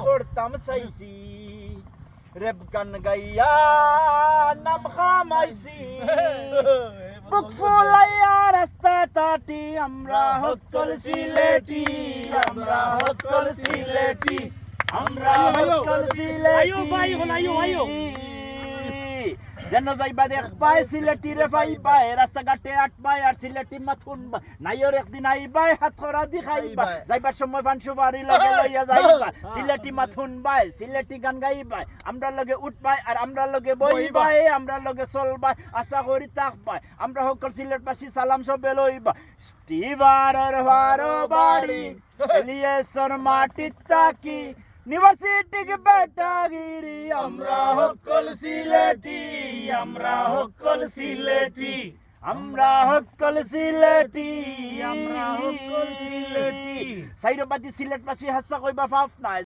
করতাম চাইছি রেপ গান গাইয়া নাম খামাইছি বুক ফুলাইয়া রাস্তা তাটি আমরা হকল সিলেটি আমরা হকল সিলেটি আমরা হকল সিলেটি যেন যাইবা দেখ পাই সিলেটি রে ভাই পাই রাস্তাঘাটে আট পাই আর সিলেটি মাথুন নাইর একদিন আইবাই হাত খরা দেখাইবা যাইবার সময় পাঁচশো বাড়ি লগে লইয়া যাইবা সিলেটি মাথুন বাই সিলেটি গান গাইবাই আমরা লগে উঠবাই আর আমরা লগে বইবাই আমরা লগে চলবাই আশা করি থাকবাই আমরা সকল সিলেটবাসী সালাম সবে লইবা স্টিভারের ভারো বাড়ি এলিয়েসর মাটির তাকি ইউনিভার্সিটি বেটাগিরি আমরা হকল সিলেটি আমরা হকল সিলেটি আমরা হকল সিলেটি আমরা হকল সিলেটি সাইরবাদী সিলেটবাসী হাসা কইবা ফাফ নাই